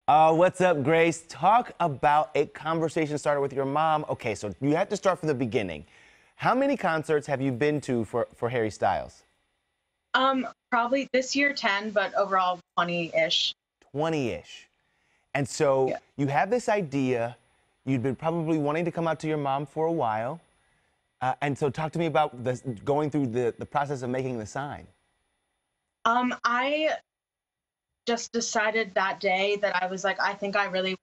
What's up, Grace? Talk about a conversation started with your mom. Okay, so you have to start from the beginning. How many concerts have you been to for Harry Styles? Probably this year 10, but overall 20-ish. 20-ish. And so Yeah. you have this idea. You'd been probably wanting to come out to your mom for a while. And so talk to me about going through the process of making the sign. I just decided that day that I was like, I think I'm ready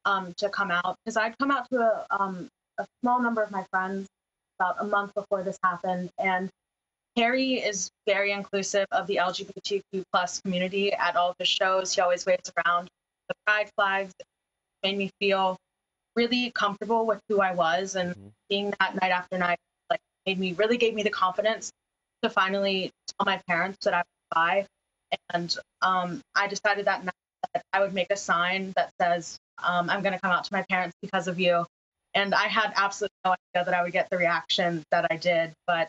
to come out, because I'd come out to a small number of my friends about a month before this happened, and Harry is very inclusive of the LGBTQ plus community at all of his shows. He always waves around the pride flags. It made me feel really comfortable with who I was, and seeing that night after night like gave me the confidence to finally tell my parents that I was bi. And I decided that night that I would make a sign that says, I'm going to come out to my parents because of you. And I had absolutely no idea that I would get the reaction that I did, but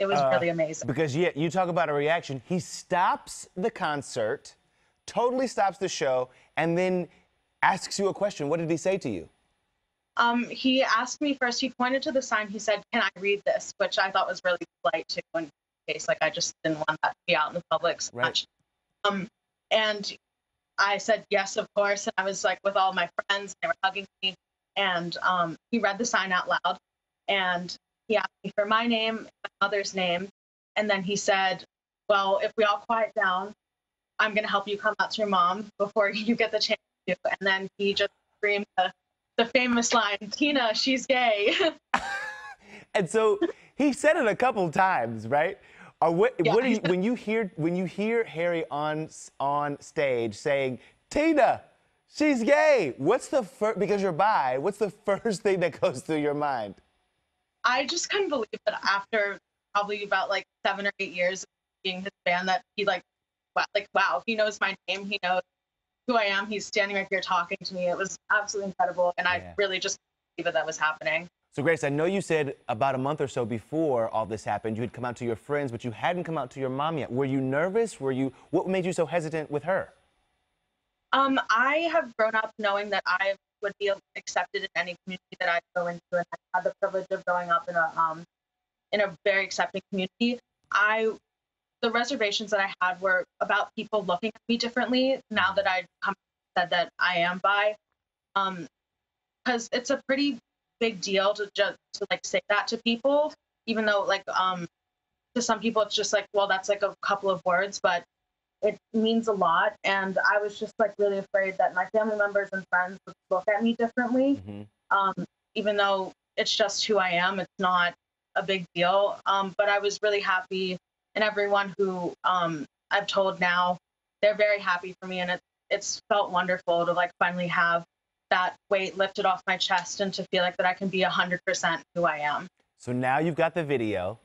it was really amazing. Because yeah, you talk about a reaction. He stops the concert, totally stops the show, and then asks you a question. What did he say to you? He asked me first, he pointed to the sign, he said, "Can I read this?" Which I thought was really polite too, in case like I just didn't want that to be out in the public so much. And I said, yes, of course. And I was like with all my friends, and they were hugging me. And he read the sign out loud, and he asked me for my name, my mother's name. And then he said, well, if we all quiet down, I'm going to help you come out to your mom before you get the chance to. And then he just screamed the famous line, "Tina, she's gay." And so he said it a couple times, right? Yeah. What do you, when you hear Harry on stage saying, "Tina, she's gay"? What's the first, because you're bi? What's the first thing that goes through your mind? I just couldn't believe that after probably about like 7 or 8 years of being his fan, that he wow, he knows my name, he knows who I am. He's standing right here talking to me. It was absolutely incredible, and I really just couldn't believe that was happening. So Grace, I know you said about a month or so before all this happened, you had come out to your friends, but you hadn't come out to your mom yet. Were you nervous? What made you so hesitant with her? I have grown up knowing that I would be accepted in any community that I go into, and I had the privilege of growing up in a very accepting community. The reservations that I had were about people looking at me differently now that I'd said that I am bi, because it's a pretty big deal to like say that to people, even though like to some people it's just like, well, that's like a couple of words, but it means a lot. And I was just like really afraid that my family members and friends would look at me differently. Even though it's just who I am, it's not a big deal. But I was really happy, and everyone who I've told now, they're very happy for me, and it's felt wonderful to like finally have that weight lifted off my chest and to feel like that I can be 100% who I am. So now you've got the video.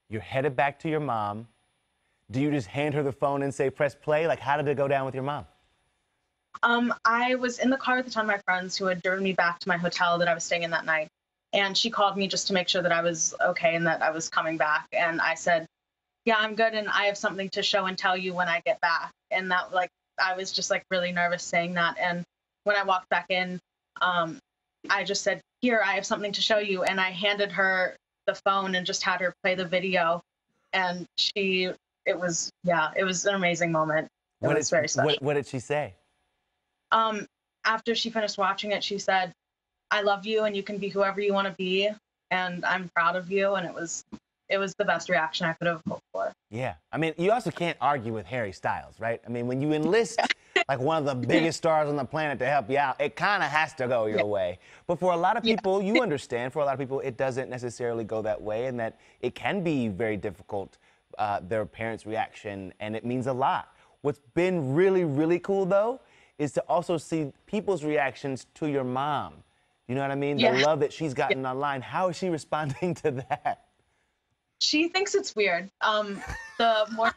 You're headed back to your mom. Do you just hand her the phone and say, press play? Like, how did it go down with your mom? I was in the car with a ton of my friends who had driven me back to my hotel that I was staying in that night. And she called me just to make sure that I was okay and that I was coming back. And I said, yeah, I'm good, and I have something to show and tell you when I get back. And that, like, I was just like really nervous saying that. And when I walked back in, I just said, here, I have something to show you. And I handed her the phone and just had her play the video. And it was an amazing moment. It was very special. What did she say? After she finished watching it, she said, I love you, and you can be whoever you want to be, and I'm proud of you. And it was the best reaction I could have hoped for. Yeah. I mean, you also can't argue with Harry Styles, right? I mean, when you enlist like one of the biggest stars on the planet to help you out, it kind of has to go your way. But for a lot of people, you understand, for a lot of people, it doesn't necessarily go that way, and that it can be very difficult, their parents' reaction, and it means a lot. What's been really, really cool, though, is to also see people's reactions to your mom. You know what I mean? The love that she's gotten online. How is she responding to that? She thinks it's weird. The more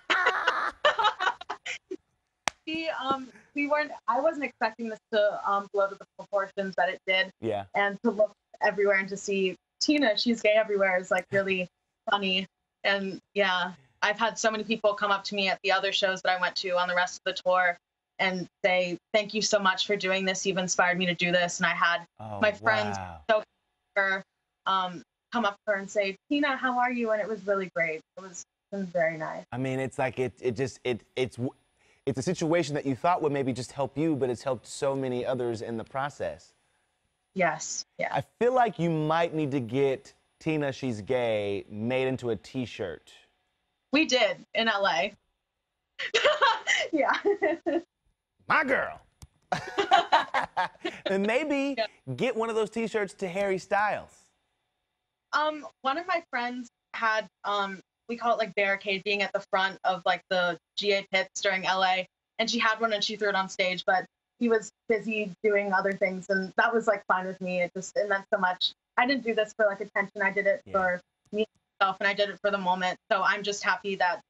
I wasn't expecting this to blow to the proportions that it did. Yeah. And to look everywhere and to see Tina, she's gay everywhere, is like really funny. And yeah, I've had so many people come up to me at the other shows that I went to on the rest of the tour and say, thank you so much for doing this. You've inspired me to do this. And I had my friends so come up to her and say, Tina, how are you? And it was really great. It was very nice. I mean, it's like it's a situation that you thought would maybe just help you, but it's helped so many others in the process. Yes. Yeah. I feel like you might need to get Tina, She's Gay made into a T-shirt. We did in LA. Yeah. My girl. And maybe get one of those T-shirts to Harry Styles. One of my friends had we call it like barricade, being at the front of like the GA pits during LA, and she had one and she threw it on stage, but he was busy doing other things, and that was like fine with me. It meant so much. I didn't do this for like attention. I did it for me myself, and I did it for the moment. So I'm just happy that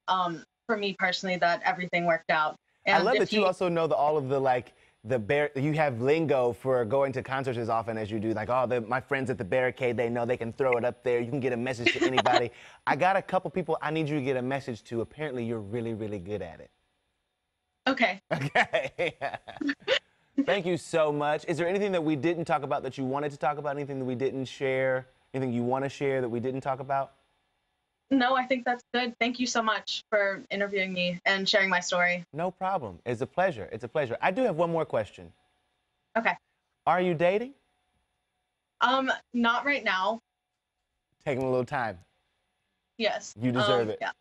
for me personally that everything worked out. And I love that you also know all of the like you have lingo for going to concerts as often as you do. Like, my friends at the barricade, they know they can throw it up there. You can get a message to anybody. I got a couple people I need you to get a message to. Apparently, you're really, really good at it. Okay. Okay. Thank you so much. Is there anything that we didn't talk about that you wanted to talk about? Anything that we didn't share? Anything you want to share that we didn't talk about? No, I think that's good. Thank you so much for interviewing me and sharing my story. No problem. It's a pleasure. It's a pleasure. I do have one more question. Okay. Are you dating? Not right now. Taking a little time. Yes. You deserve it. Yeah.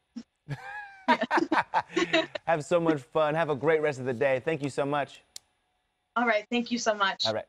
Have so much fun. Have a great rest of the day. Thank you so much. All right. Thank you so much. All right.